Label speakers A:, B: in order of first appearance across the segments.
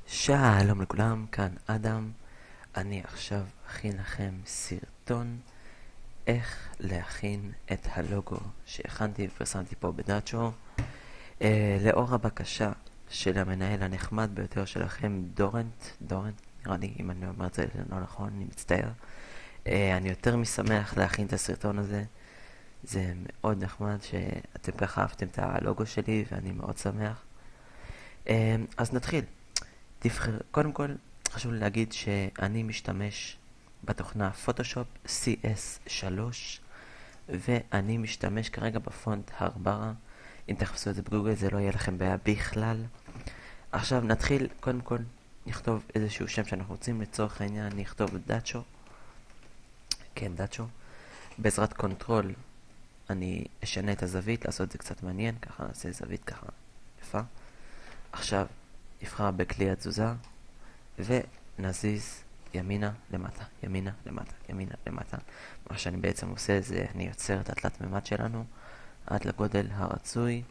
A: שלום לכולם, כאן אדם. אני עכשיו אכין לכם סרטון איך להכין את הלוגו שהכנתי ופרסמתי פה בדאצ'ו. לאור הבקשה של המנהל הנחמד ביותר שלכם, דורנט, נראה לי אם אני אומר את זה לא נכון, אני מצטער. אני יותר משמח להכין את הסרטון הזה. זה מאוד נחמד שאתם ככה אהבתם את הלוגו שלי ואני מאוד שמח. אז נתחיל. קודם כל, חשוב לי להגיד שאני משתמש בתוכנה פוטושופ CS3 ואני משתמש כרגע בפונט הרברה. אם תחפשו את זה בגוגל זה לא יהיה לכם בעיה בכלל. עכשיו נתחיל, קודם כל נכתוב איזשהו שם שאנחנו רוצים. לצורך העניין נכתוב דאצ'ו. כן, דאצ'ו. בעזרת קונטרול אני אשנה את הזווית, לעשות את זה קצת מעניין, ככה נעשה זווית ככה יפה. עכשיו נבחר בכלי התזוזה ונזיז ימינה למטה, ימינה למטה, ימינה למטה. מה שאני בעצם עושה זה אני יוצר את התלת מימד שלנו עד לגודל הרצוי,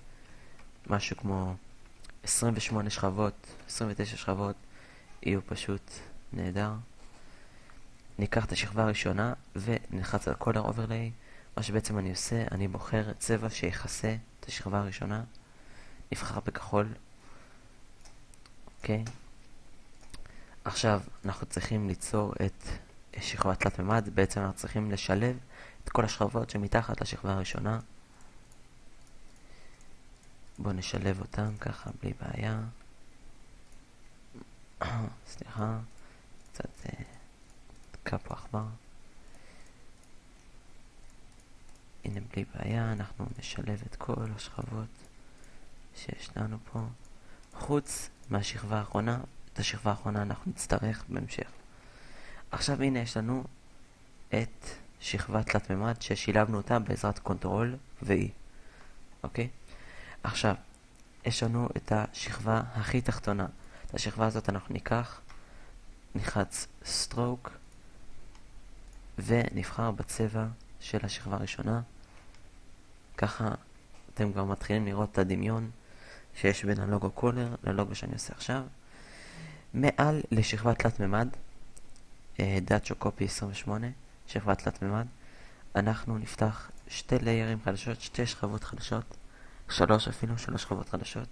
A: משהו כמו 28 שכבות, 29 שכבות, יהיו פשוט נהדר. ניקח את השכבה הראשונה ונלחץ על color overlay. מה שבעצם אני עושה, אני בוחר צבע שיחסה את השכבה הראשונה, נבחר בכחול. אוקיי, עכשיו אנחנו צריכים ליצור את שכבת תלת מימד. בעצם אנחנו צריכים לשלב את כל השכבות שמתחת לשכבה הראשונה. בואו נשלב אותם ככה בלי בעיה. סליחה, קצת דקה פה עכבר. הנה, בלי בעיה, אנחנו נשלב את כל השכבות שיש לנו פה, חוץ מהשכבה האחרונה. את השכבה האחרונה אנחנו נצטרך בהמשך. עכשיו הנה יש לנו את שכבת תלת מימד ששילבנו אותה בעזרת קונטרול ו-E. אוקיי? עכשיו יש לנו את השכבה הכי תחתונה. את השכבה הזאת אנחנו ניקח, נלחץ סטרוק ונבחר בצבע של השכבה הראשונה. ככה אתם כבר מתחילים לראות את הדמיון שיש בין הלוגו קולר ללוגו שאני עושה עכשיו. מעל לשכבת תלת מימד, דאצ'ו קופי 28, שכבת תלת מימד, אנחנו נפתח שתי ליירים חדשות, שתי שכבות חדשות, שלוש שכבות חדשות.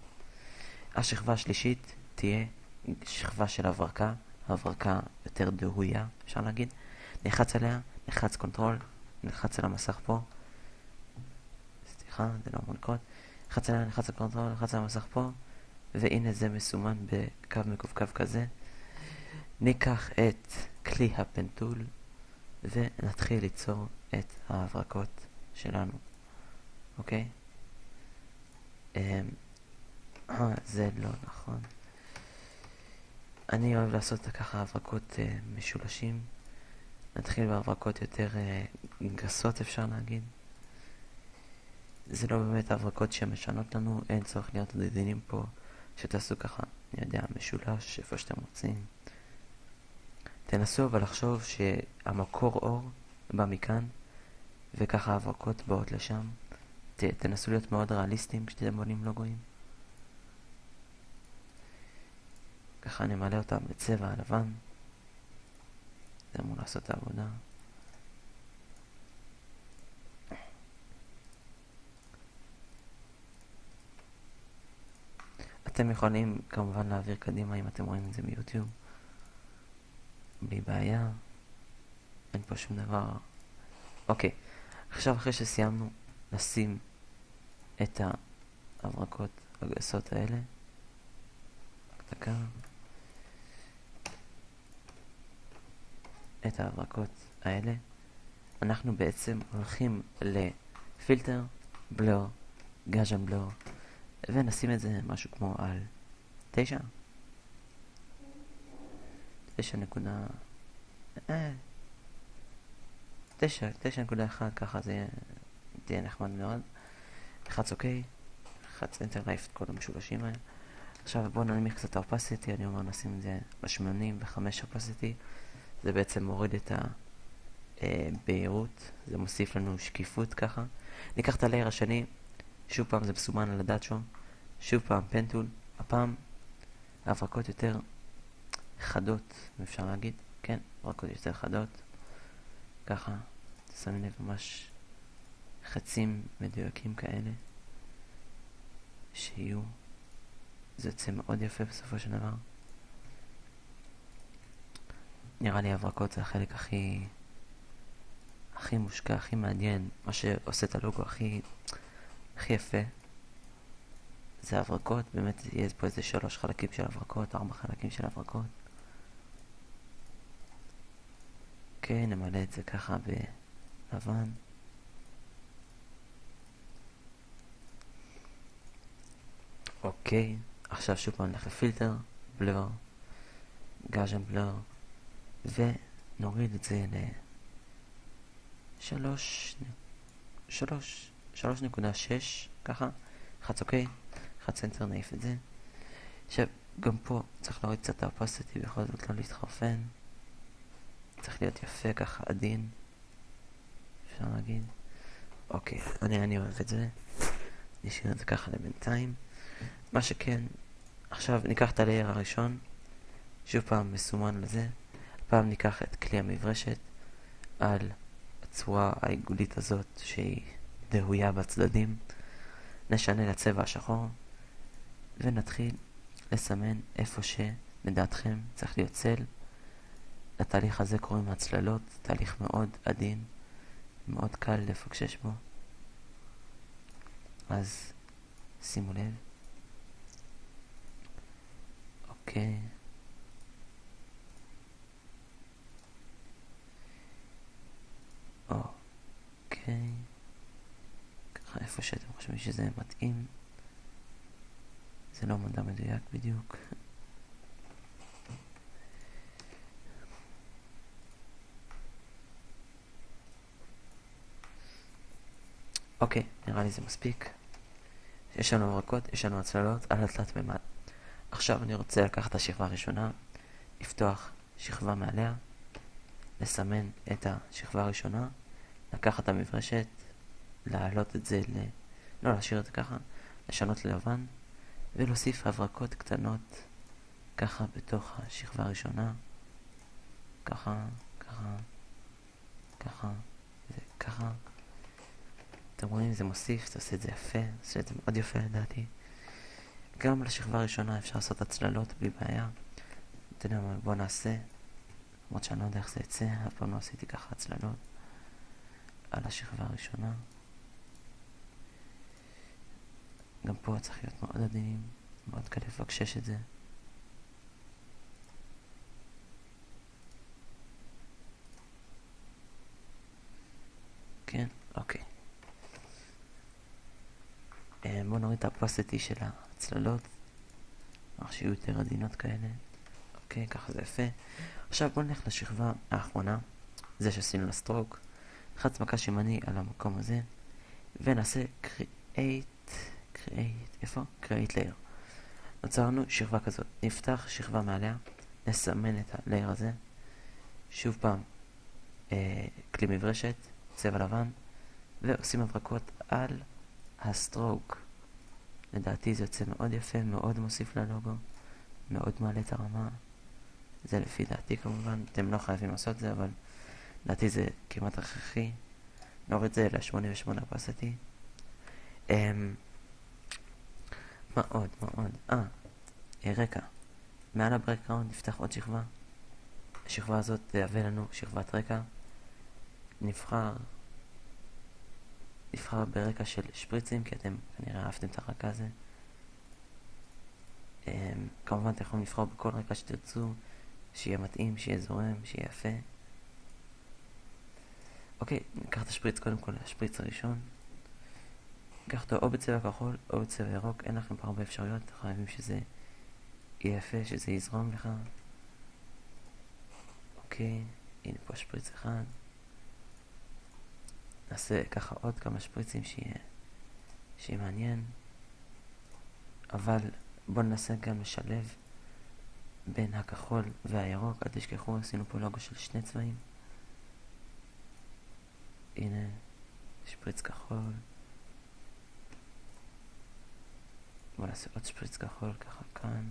A: השכבה השלישית תהיה שכבה של הברקה יותר דהויה, אפשר להגיד. נלחץ עליה, נלחץ קונטרול, נלחץ על המסך פה. סליחה, זה לא אמור לקרות. נלחץ עליה, נלחץ על קונטרול, נלחץ על המסך פה. והנה זה מסומן בקו מקווקו כזה. ניקח את כלי הפנטול ונתחיל ליצור את ההברקות שלנו. אוקיי? זה לא נכון. אני אוהב לעשות ככה הברקות משולשים. נתחיל בהברקות יותר גסות, אפשר להגיד. זה לא באמת הברקות שמשנות לנו, אין צורך להיות עדינים פה שתעשו ככה, אני יודע, משולש, איפה שאתם רוצים. תנסו אבל לחשוב שהמקור אור בא מכאן, וככה ההברקות באות לשם. תנסו להיות מאוד ריאליסטיים כשאתם בונים לוגויים. ככה אני מעלה אותם בצבע הלבן. זה אמור לעשות את העבודה. אתם יכולים כמובן להעביר קדימה אם אתם רואים את זה ביוטיוב בלי בעיה, אין פה שום דבר. אוקיי, עכשיו אחרי שסיימנו נשים את ההברקות הגסות האלה, דקה, את ההברקות האלה אנחנו בעצם הולכים לפילטר, בלור, גאז'ן בלור, ונשים את זה משהו כמו על 9 9.1, ככה זה תהיה נחמד מאוד. לחץ אוקיי, לחץ אנטר להעיף את כל המשולשים האלה. עכשיו בואו ננמיך קצת האופסיטי, אני אומר נשים את זה ב-85 אופסיטי. זה בעצם מוריד את הבהירות, זה מוסיף לנו שקיפות ככה. ניקח את הלייר השני, שוב פעם זה מסומן על הדאצ'ו, שוב פעם פנטול, הפעם ההברקות יותר חדות, אם אפשר להגיד, כן, הברקות יותר חדות, ככה, שמים לב ממש חצים מדויקים כאלה, שיהיו, זה יוצא מאוד יפה בסופו של דבר. נראה לי הברקות זה החלק הכי מושקע, הכי מעניין, מה שעושה את הלוגו הכי יפה. זה הברקות, באמת יהיה פה איזה 3 חלקים של הברקות, 4 חלקים של הברקות. אוקיי, נמלא את זה ככה בלבן. אוקיי, עכשיו שוב פעם נלך לפילטר, בלור, גאז'ן בלור, ונוריד את זה ל-3.6, ככה, חץ אוקיי, חץ סנטר, נעיף את זה. עכשיו, גם פה צריך להוריד קצת האופסיטי, בכל זאת לא להתחרפן. צריך להיות יפה ככה, עדין, אפשר להגיד. אוקיי, אני אוהב את זה. נשאיר את זה ככה לבינתיים. מה שכן, עכשיו ניקח את הלייר הראשון, שוב פעם מסומן לזה. הפעם ניקח את כלי המברשת על הצורה העיגולית הזאת שהיא דהויה בצדדים. נשנה לצבע השחור ונתחיל לסמן איפה שלדעתכם צריך להיות צל. לתהליך הזה קוראים הצללות, תהליך מאוד עדין, מאוד קל לפקשש בו. אז שימו לב. אוקיי. אוקיי. ככה איפה שאתם חושבים שזה מתאים. זה לא מדע מדויק בדיוק. אוקיי, נראה לי זה מספיק. יש לנו הברקות, יש לנו הצללות על התלת ממד. עכשיו אני רוצה לקחת את השכבה הראשונה, לפתוח שכבה מעליה, לסמן את השכבה הראשונה, לקחת את המברשת, להעלות את זה לא להשאיר את זה ככה, לשנות ללבן, ולהוסיף הברקות קטנות, ככה בתוך השכבה הראשונה, ככה, ככה, ככה, וככה. אתם רואים, זה מוסיף, זה עושה את זה יפה, עושה את זה מאוד יפה לדעתי. גם לשכבה הראשונה אפשר לעשות הצללות בלי בעיה. אתם יודעים מה, בואו נעשה, למרות שאני לא יודע איך זה יצא, אף פעם לא עשיתי ככה הצללות על השכבה הראשונה. גם פה צריך להיות מאוד עדינים, מאוד קל לפקשש את זה. כן, אוקיי. בואו נוריד את האופסיטי של הצללות, כך שיהיו יותר עדינות כאלה. אוקיי, ככה זה יפה. עכשיו בואו נלך לשכבה האחרונה, זה שעשינו לסטרוק. לחץ מקש ימני על המקום הזה, ונעשה איפה? create layer. נוצרנו שכבה כזאת. נפתח שכבה מעליה, נסמן את הלייר הזה. שוב פעם, כלי מברשת, צבע לבן, ועושים הברקות על הסטרוק. לדעתי זה יוצא מאוד יפה, מאוד מוסיף ללוגו, מאוד מעלה את הרמה. זה לפי דעתי כמובן, אתם לא חייבים לעשות זה, אבל לדעתי זה כמעט הכרחי. נוריד את זה ל-88 opacity. מה עוד? רקע. מעל הברקגראונד נפתח עוד שכבה. השכבה הזאת תהווה לנו שכבת רקע. נבחר ברקע של שפריצים, כי אתם כנראה אהבתם את הרקע הזה. כמובן אתם יכולים לבחור בכל רקע שתרצו, שיהיה מתאים, שיהיה זורם, שיהיה יפה. אוקיי, ניקח את השפריץ קודם כל, השפריץ הראשון. ניקח אותו או בצבע כחול או בצבע ירוק, אין לכם פה הרבה אפשרויות, אתם חייבים שזה יהיה יפה, שזה יזרום לך. אוקיי, הנה פה שפריץ אחד. נעשה ככה עוד כמה שפריצים שיהיה מעניין. אבל בואו ננסה גם לשלב בין הכחול והירוק. אל תשכחו, עשינו פה לוגו של 2 צבעים. הנה, שפריץ כחול. בואו נעשה עוד שפריץ כחול ככה כאן.